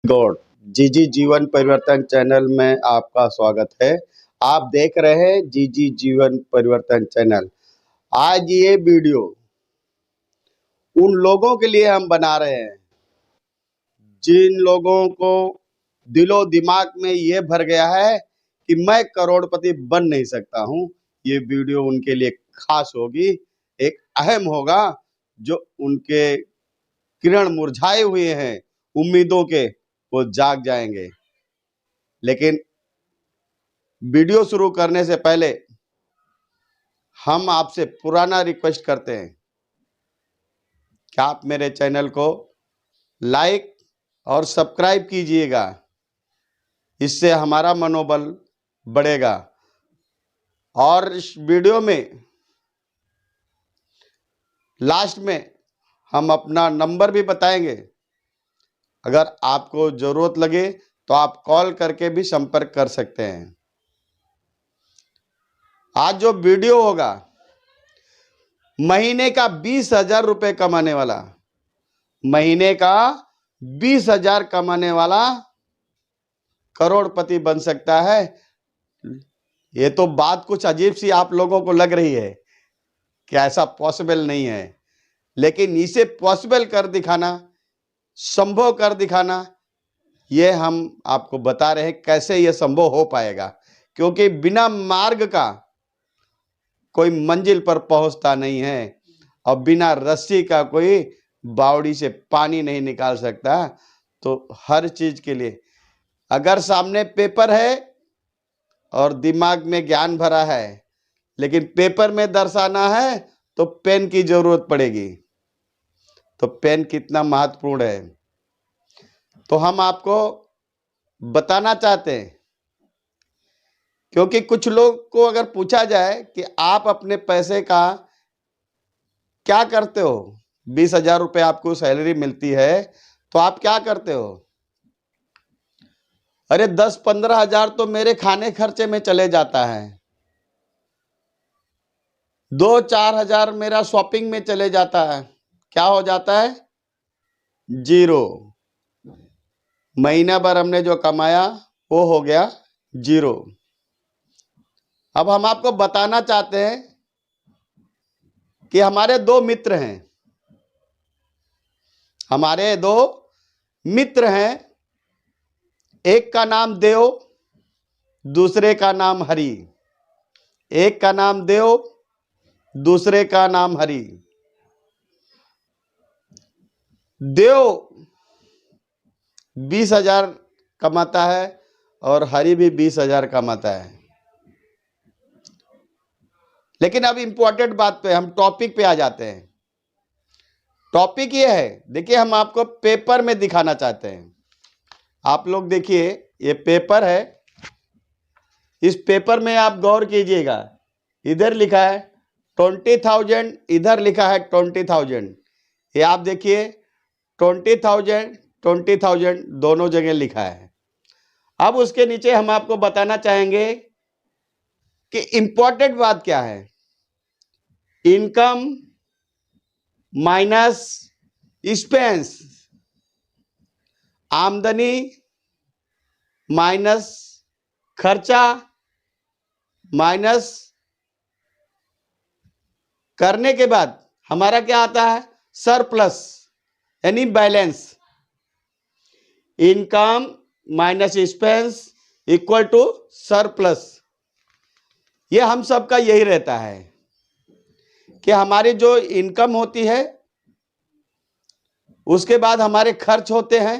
God जी जी जीवन परिवर्तन channel में आपका स्वागत है। आप देख रहे हैं जी जी जीवन परिवर्तन चैनल। आज ये वीडियो उन लोगों के लिए हम बना रहे हैं जिन लोगों को दिलो दिमाग में ये भर गया है कि मैं करोड़पति बन नहीं सकता हूँ। ये वीडियो उनके लिए खास होगी, एक अहम होगा। जो उनके किरण मुरझाए हुए हैं उम्मीदों के, वो जाग जाएंगे। लेकिन वीडियो शुरू करने से पहले हम आपसे पुराना रिक्वेस्ट करते हैं कि आप मेरे चैनल को लाइक और सब्सक्राइब कीजिएगा। इससे हमारा मनोबल बढ़ेगा। और इस वीडियो में लास्ट में हम अपना नंबर भी बताएंगे। अगर आपको जरूरत लगे तो आप कॉल करके भी संपर्क कर सकते हैं। आज जो वीडियो होगा, महीने का 20,000 रुपये कमाने वाला, महीने का 20,000 कमाने वाला करोड़पति बन सकता है। ये तो बात कुछ अजीब सी आप लोगों को लग रही है कि ऐसा पॉसिबल नहीं है, लेकिन इसे पॉसिबल कर दिखाना, संभव कर दिखाना, ये हम आपको बता रहे हैं कैसे ये संभव हो पाएगा। क्योंकि बिना मार्ग का कोई मंजिल पर पहुंचता नहीं है और बिना रस्सी का कोई बावड़ी से पानी नहीं निकाल सकता। तो हर चीज के लिए अगर सामने पेपर है और दिमाग में ज्ञान भरा है, लेकिन पेपर में दर्शाना है तो पेन की जरूरत पड़ेगी। तो पेन कितना महत्वपूर्ण है, तो हम आपको बताना चाहते हैं। क्योंकि कुछ लोग को अगर पूछा जाए कि आप अपने पैसे का क्या करते हो, 20,000 रुपये आपको सैलरी मिलती है तो आप क्या करते हो? अरे 10-15 हजार तो मेरे खाने खर्चे में चले जाता है, 2-4 हजार मेरा शॉपिंग में चले जाता है। क्या हो जाता है? जीरो। महीना भर हमने जो कमाया वो हो गया जीरो। अब हम आपको बताना चाहते हैं कि हमारे दो मित्र हैं, हमारे दो मित्र हैं। एक का नाम देव, दूसरे का नाम हरि। एक का नाम देव, दूसरे का नाम हरि। देव 20,000 कमाता है और हरि भी 20,000 कमाता है। लेकिन अब इंपॉर्टेंट बात पे, हम टॉपिक पे आ जाते हैं। टॉपिक ये है, देखिए हम आपको पेपर में दिखाना चाहते हैं। आप लोग देखिए, ये पेपर है। इस पेपर में आप गौर कीजिएगा, इधर लिखा है 20,000, इधर लिखा है 20,000। ये आप देखिए 20,000 20,000 दोनों जगह लिखा है। अब उसके नीचे हम आपको बताना चाहेंगे कि इंपॉर्टेंट बात क्या है। इनकम माइनस एक्सपेंस, आमदनी माइनस खर्चा माइनस करने के बाद हमारा क्या आता है? सरप्लस, यानी balance. Income minus expense equal to surplus. ये हम सबका यही रहता है कि हमारी जो इनकम होती है, उसके बाद हमारे खर्च होते हैं,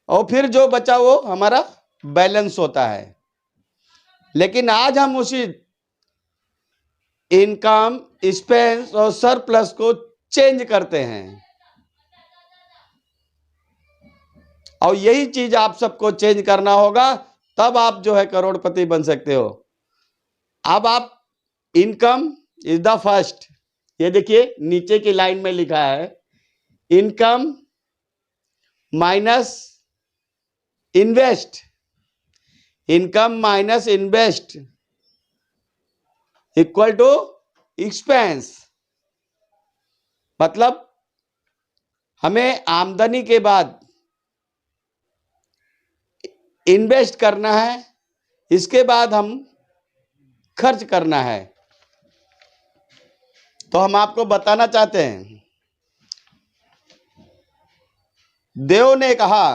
और फिर जो बचा वो हमारा बैलेंस होता है। लेकिन आज हम उसी इनकम, एक्सपेंस और सरप्लस को चेंज करते हैं, और यही चीज आप सबको चेंज करना होगा, तब आप जो है करोड़पति बन सकते हो। अब आप इनकम इज द फर्स्ट, ये देखिए नीचे की लाइन में लिखा है income minus invest. Income minus invest equal to expense. मतलब हमें आमदनी के बाद इन्वेस्ट करना है, इसके बाद हम खर्च करना है। तो हम आपको बताना चाहते हैं, देव ने कहा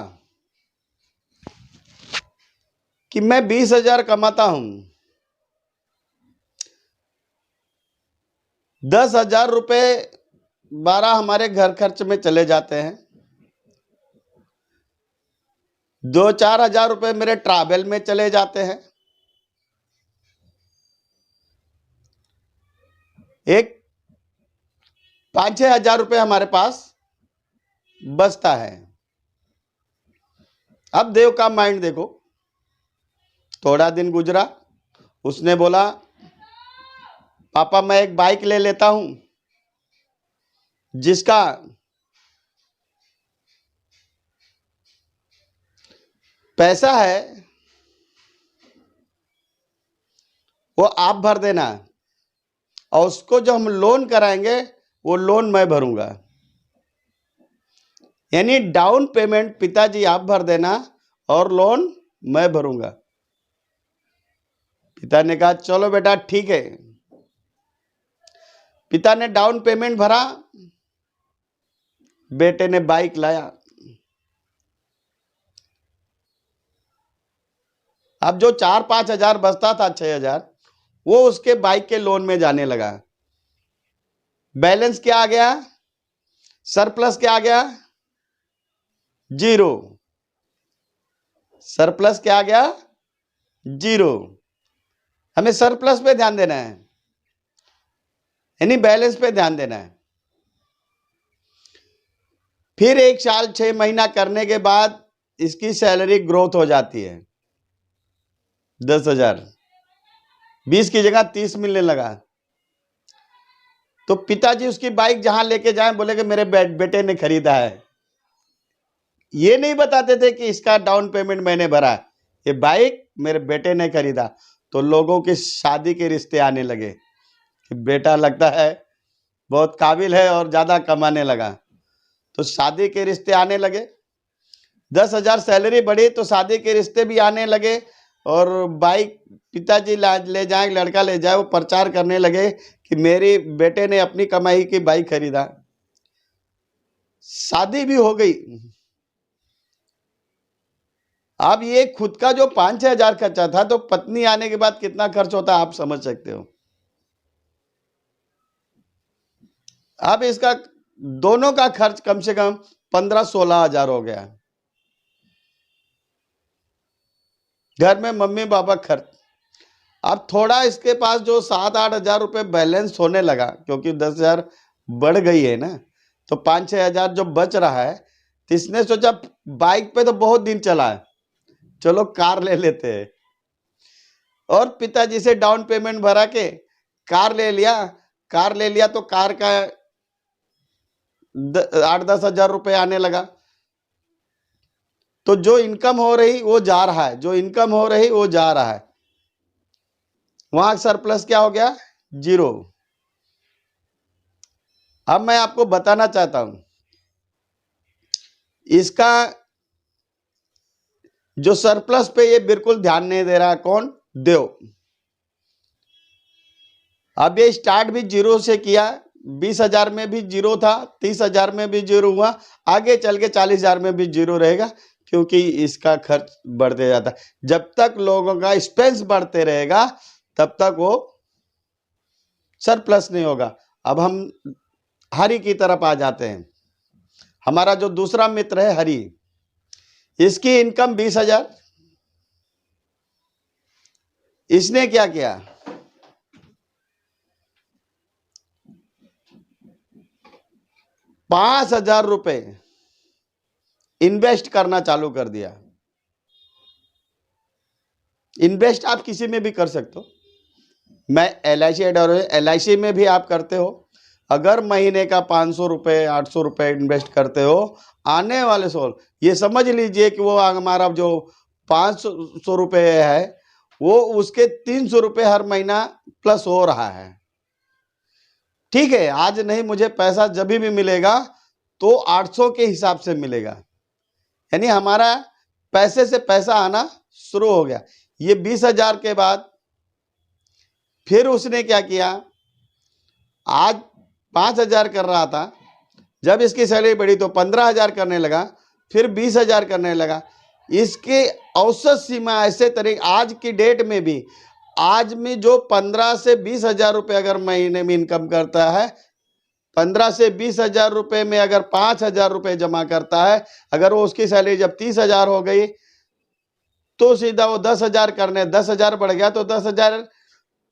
कि मैं 20,000 कमाता हूं, 10,000 रुपए 12 हमारे घर खर्च में चले जाते हैं, 2-4 हजार रुपए मेरे ट्रैवल में चले जाते हैं, एक 5-6 हजार रुपए हमारे पास बचता है। अब देव का माइंड देखो, थोड़ा दिन गुजरा, उसने बोला पापा मैं एक बाइक ले लेता हूं जिसका पैसा है वो आप भर देना, और उसको जो हम लोन कराएंगे वो लोन मैं भरूंगा। यानी डाउन पेमेंट पिताजी आप भर देना और लोन मैं भरूंगा। पिता ने कहा चलो बेटा ठीक है। पिता ने डाउन पेमेंट भरा, बेटे ने बाइक लाया। अब जो 4-5 हजार बचता था, 6 हजार, वो उसके बाइक के लोन में जाने लगा। बैलेंस क्या आ गया? सरप्लस क्या आ गया? 0। सरप्लस क्या आ गया? 0। हमें सरप्लस पे ध्यान देना है, यानी बैलेंस पे ध्यान देना है। फिर 1 साल 6 महीना करने के बाद इसकी सैलरी ग्रोथ हो जाती है, 10,000, 20 की जगह 30 मिलने लगा। तो पिताजी उसकी बाइक जहां लेके जाए बोले कि मेरे बेटे ने खरीदा है। ये नहीं बताते थे कि इसका डाउन पेमेंट मैंने भरा, ये बाइक मेरे बेटे ने खरीदा। तो लोगों की शादी के रिश्ते आने लगे कि बेटा लगता है बहुत काबिल है और ज्यादा कमाने लगा, तो शादी के रिश्ते आने लगे। 10,000 सैलरी बढ़ी तो शादी के रिश्ते भी आने लगे, और बाइक पिताजी ले जाए, लड़का ले जाए, वो प्रचार करने लगे कि मेरे बेटे ने अपनी कमाई की बाइक खरीदा। शादी भी हो गई। अब ये खुद का जो 5-6 हजार खर्चा था, तो पत्नी आने के बाद कितना खर्च होता है आप समझ सकते हो। अब इसका दोनों का खर्च कम से कम 15-16 हजार हो गया। घर में मम्मी पापा खर्च। अब थोड़ा इसके पास जो 7-8 हजार रुपए बैलेंस होने लगा, क्योंकि 10,000 बढ़ गई है ना, तो 5-6 हजार जो बच रहा है, तो इसने सोचा बाइक पे तो बहुत दिन चला है, चलो कार ले लेते हैं। और पिताजी से डाउन पेमेंट भरा के कार ले लिया। कार ले लिया तो कार का 8-10 हजार रुपए आने लगा। तो जो इनकम हो रही वो जा रहा है, जो इनकम हो रही वो जा रहा है। वहां सरप्लस क्या हो गया? 0। अब मैं आपको बताना चाहता हूं, इसका जो सरप्लस पे ये बिल्कुल ध्यान नहीं दे रहा है। कौन? देव। अब ये स्टार्ट भी 0 से किया, 20,000 में भी 0 था, 30,000 में भी 0 हुआ, आगे चल के 40,000 में भी 0 रहेगा, क्योंकि इसका खर्च बढ़ते जाता है। जब तक लोगों का एक्सपेंस बढ़ते रहेगा तब तक वो सरप्लस नहीं होगा। अब हम हरि की तरफ आ जाते हैं। हमारा जो दूसरा मित्र है हरि, इसकी इनकम 20,000। इसने क्या किया? 5,000 रुपए इन्वेस्ट करना चालू कर दिया। इन्वेस्ट आप किसी में भी कर सकते हो। मैं LIC LIC में भी आप करते हो। अगर महीने का 500 रुपए 800 रुपए इन्वेस्ट करते हो, आने वाले साल ये समझ लीजिए कि वो हमारा जो 500 रुपए है वो उसके 300 रुपए हर महीना प्लस हो रहा है। ठीक है, आज नहीं मुझे पैसा जब भी मिलेगा तो 800 के हिसाब से मिलेगा। यानी हमारा पैसे से पैसा आना शुरू हो गया। ये 20,000 के बाद फिर उसने क्या किया, आज 5,000 कर रहा था, जब इसकी सैलरी बढ़ी तो 15,000 करने लगा, फिर 20,000 करने लगा। इसकी औसत सीमा ऐसे तरीके आज की डेट में भी, आज में जो 15 से 20,000 रुपये अगर महीने में इनकम करता है, 15 से 20,000 रुपये में अगर 5,000 रुपये जमा करता है, अगर वो उसकी सैलरी जब 30,000 हो गई तो सीधा वो 10,000 करने, 10,000 बढ़ गया तो 10,000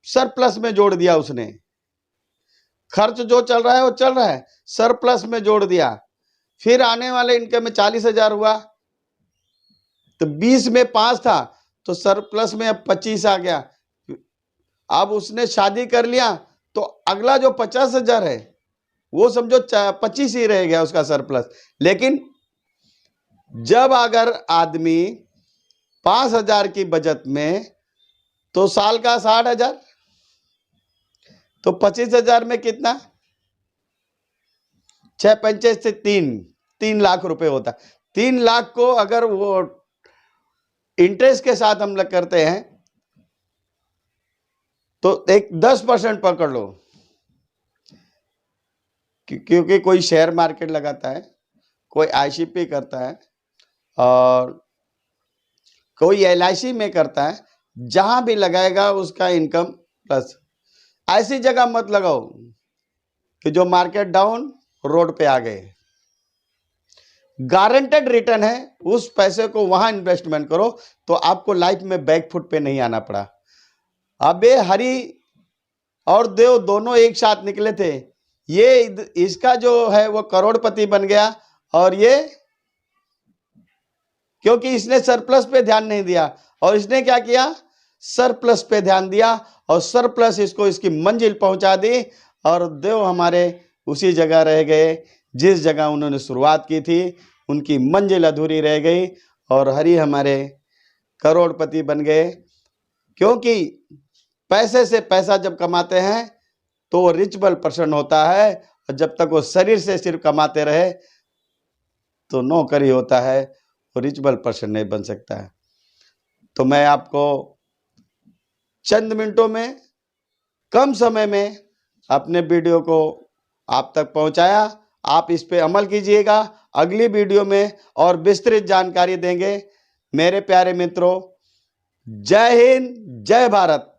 सरप्लस में जोड़ दिया उसने। खर्च जो चल रहा है वो चल रहा है, सरप्लस में जोड़ दिया। फिर आने वाले इनकम में 40,000 हुआ तो 20 में 5 था तो सरप्लस में अब 25 आ गया। अब उसने शादी कर लिया तो अगला जो 50,000 है वो समझो 25 ही रह गया उसका सरप्लस। लेकिन जब अगर आदमी 5,000 की बचत में तो साल का 60,000, तो 25,000 में कितना, 6 पंचे से 3 लाख रुपए होता। 3 लाख को अगर वो इंटरेस्ट के साथ हम लोग करते हैं तो एक 10% पकड़ लो, क्योंकि कोई शेयर मार्केट लगाता है, कोई आईसीपी करता है और कोई एलआईसी में करता है, जहां भी लगाएगा उसका इनकम प्लस। ऐसी जगह मत लगाओ कि जो मार्केट डाउन रोड पे आ गए। गारंटेड रिटर्न है, उस पैसे को वहां इन्वेस्टमेंट करो तो आपको लाइफ में बैकफुट पे नहीं आना पड़ा। अबे हरि और देव दोनों एक साथ निकले थे, ये इसका जो है वो करोड़पति बन गया और ये क्योंकि इसने सरप्लस पे ध्यान नहीं दिया और इसने क्या किया, सरप्लस पे ध्यान दिया और सरप्लस इसको इसकी मंजिल पहुंचा दी और देव हमारे उसी जगह रह गए जिस जगह उन्होंने शुरुआत की थी। उनकी मंजिल अधूरी रह गई और हरि हमारे करोड़पति बन गए। क्योंकि पैसे से पैसा जब कमाते हैं तो वो रिचबल पर्सन होता है और जब तक वो शरीर से सिर्फ कमाते रहे तो नौकरी होता है, वो रिचबल पर्सन नहीं बन सकता है। तो मैं आपको चंद मिनटों में, कम समय में अपने वीडियो को आप तक पहुंचाया। आप इस पे अमल कीजिएगा। अगली वीडियो में और विस्तृत जानकारी देंगे। मेरे प्यारे मित्रों, जय हिंद, जय भारत।